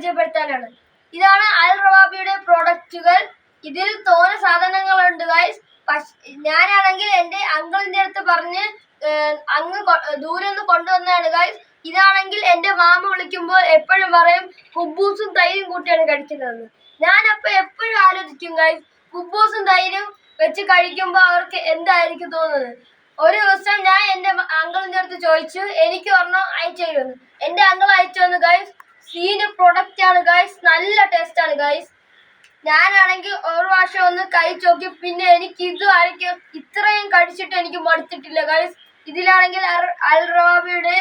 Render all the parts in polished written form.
പരിചയപ്പെടുത്താനാണ്. ഇതാണ് അൽ റവാബിയുടെ പ്രോഡക്റ്റുകൾ. ഇതിൽ തോന സാധനങ്ങളുണ്ട് ഗൈസ്. ഞാനാണെങ്കിൽ എൻ്റെ അങ്കിളിൻ്റെ അടുത്ത് പറഞ്ഞ് അങ്ങ് ദൂരെ നിന്ന് കൊണ്ടുവന്നതാണ് ഗൈസ്. ഇതാണെങ്കിൽ എൻ്റെ മാമ വിളിക്കുമ്പോൾ എപ്പോഴും പറയും കുബൂസും തൈരും കൂട്ടിയാണ് കഴിക്കുന്നതെന്ന്. ഞാനപ്പോൾ എപ്പോഴും ആലോചിക്കും ഗൈസ്, കുബൂസും തൈരും വെച്ച് കഴിക്കുമ്പോൾ അവർക്ക് എന്തായിരിക്കും തോന്നുന്നത്. ഒരു ദിവസം ഞാൻ എൻ്റെ അങ്കിളിൻ്റെ അടുത്ത് ചോദിച്ചു, എനിക്ക് ഒരെണ്ണം അയച്ചു തരുമെന്ന്. എൻ്റെ അങ്കിൾ അയച്ചു തന്നു ഗൈസ്. സീന് പ്രൊഡക്റ്റ് ആണ് ഗൈസ്, നല്ല ടേസ്റ്റ് ആണ് ഗൈസ്. ഞാനാണെങ്കിൽ ഒരു പ്രാവശ്യം ഒന്ന് കഴിച്ചു നോക്കി, പിന്നെ എനിക്ക് ഇതുവരെയ്ക്കും ഇത്രയും കഴിച്ചിട്ട് എനിക്ക് മടുത്തിട്ടില്ല ഗൈസ്. ഇതിലാണെങ്കിൽ അൽ റവാബിയുടെ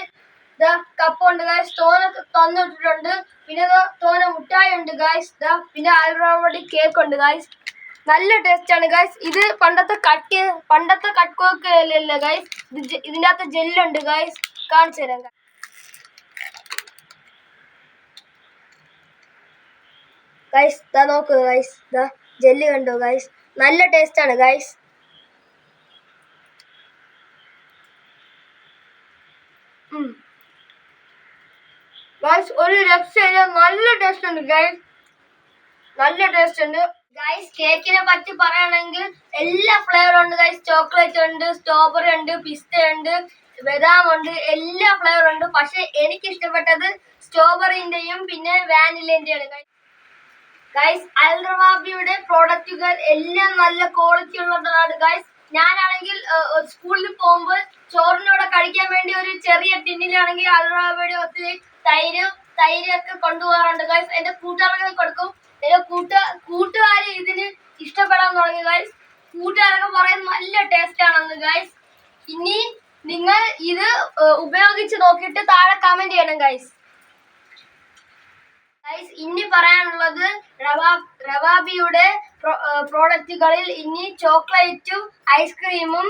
കപ്പുണ്ട് ഗൈസ്, തോന തന്നിട്ടുണ്ട്. പിന്നെ തോന മുട്ടായി ഉണ്ട് ഗൈസ്. പിന്നെ അൽ റവാബി കേക്ക് ഉണ്ട് ഗൈസ്. നല്ല ടേസ്റ്റ് ആണ് ഗൈസ്. ഇത് പണ്ടത്തെ കട്ട് കേക്ക് അല്ല ഗൈസ്, ഇതിൻ്റെ അകത്ത് ജെല്ലുണ്ട് ഗൈസ്. കാണിച്ചു തരാം ഗൈസ്. നോക്കുക ഗൈസ്, ജെല്ല് കണ്ടോ ഗൈസ്, നല്ല ടേസ്റ്റ് ആണ് ഗൈസ്. ഗൈസ് ഒരു രക്ഷയില്ല, നല്ല ടേസ്റ്റ് ഉണ്ട് ഗൈസ്, നല്ല ടേസ്റ്റ് ഉണ്ട് ഗൈസ്. കേക്കിനെ പറ്റി പറയുകയാണെങ്കിൽ എല്ലാ ഫ്ലേവറും ഉണ്ട് ഗൈസ്. ചോക്ലേറ്റ് ഉണ്ട്, സ്ട്രോബെറി ഉണ്ട്, പിസ്ത ഉണ്ട്, ബദാം ഉണ്ട്, എല്ലാ ഫ്ലേവറും ഉണ്ട്. പക്ഷെ എനിക്ക് ഇഷ്ടപ്പെട്ടത് സ്ട്രോബെറിന്റെയും പിന്നെ വാനിലേന്റെയാണ് ഗൈസ്. ഗൈസ് അൽ റവാബിയുടെ പ്രോഡക്റ്റുകൾ എല്ലാം നല്ല ക്വാളിറ്റി ഉള്ളതാണ് ഗൈസ്. ഞാനാണെങ്കിൽ സ്കൂളിൽ പോകുമ്പോൾ ചോറിനോടെ കഴിക്കാൻ വേണ്ടി ഒരു ചെറിയ ടിന്നിലാണെങ്കിൽ അൽ റവാബിയുടെ ഒത്തിരി തൈരൊക്കെ കൊണ്ടുപോകാറുണ്ട് ഗൈസ്. എൻ്റെ കൂട്ടുകാർക്ക് കൊടുക്കും. എൻ്റെ കൂട്ടുകാർ ഇതിന് ഇഷ്ടപ്പെടാൻ തുടങ്ങി ഗൈസ്. കൂട്ടുകാരൊക്കെ പറയുന്നത് നല്ല ടേസ്റ്റ് ആണെന്ന് ഗൈസ്. ഇനി നിങ്ങൾ ഇത് ഉപയോഗിച്ച് നോക്കിയിട്ട് താഴെ കമന്റ് ചെയ്യണം ഗൈസ്. ഇനി പറയാനുള്ളത് റവാബിയുടെ പ്രോഡക്റ്റുകളിൽ ഇനി ചോക്ലേറ്റും ഐസ്ക്രീമും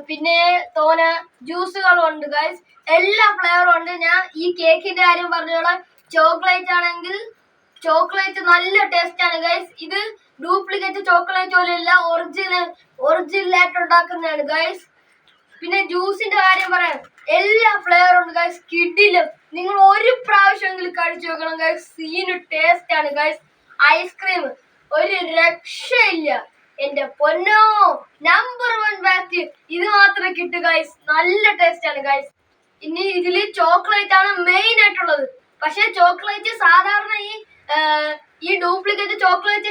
പിന്നെ തോന ജ്യൂസുകളും ഉണ്ട് ഗൈസ്. എല്ലാ ഫ്ലേവറും ഉണ്ട്. ഞാൻ ഈ കേക്കിന്റെ കാര്യം പറഞ്ഞോളാം. ചോക്ലേറ്റ് ആണെങ്കിൽ ചോക്ലേറ്റ് നല്ല ടേസ്റ്റ് ആണ് ഗൈസ്. ഇത് ഡ്യൂപ്ലിക്കേറ്റ് ചോക്ലേറ്റ് പോലെയല്ല, ഒറിജിനലായിട്ട് ഉണ്ടാക്കുന്നതാണ് ഗൈസ്. പിന്നെ ജ്യൂസിന്റെ കാര്യം പറയാം, എല്ലാ ഫ്ലേവറും ഉണ്ട് ഗൈസ്, കിഡിലും. നിങ്ങൾ ഒരു പ്രാവശ്യമെങ്കിലും കഴിച്ചു നോക്കണം ഗൈസ്, സീന് ടേസ്റ്റ് ആണ് ഗൈസ്. ഐസ്ക്രീം ഒരു രക്ഷയില്ല, എന്റെ പൊന്നോ, നമ്പർ 1 ബാറ്റ് ഇത് മാത്രമേ കിട്ടൂ ഗൈസ്, നല്ല ടേസ്റ്റ് ആണ് ഗൈസ്. ഇനി ഇതിൽ ചോക്ലേറ്റ് ആണ് മെയിൻ ആയിട്ടുള്ളത്. പക്ഷെ ചോക്ലേറ്റ് സാധാരണ ഈ ഡ്യൂപ്ലിക്കേറ്റ് ചോക്ലേറ്റ്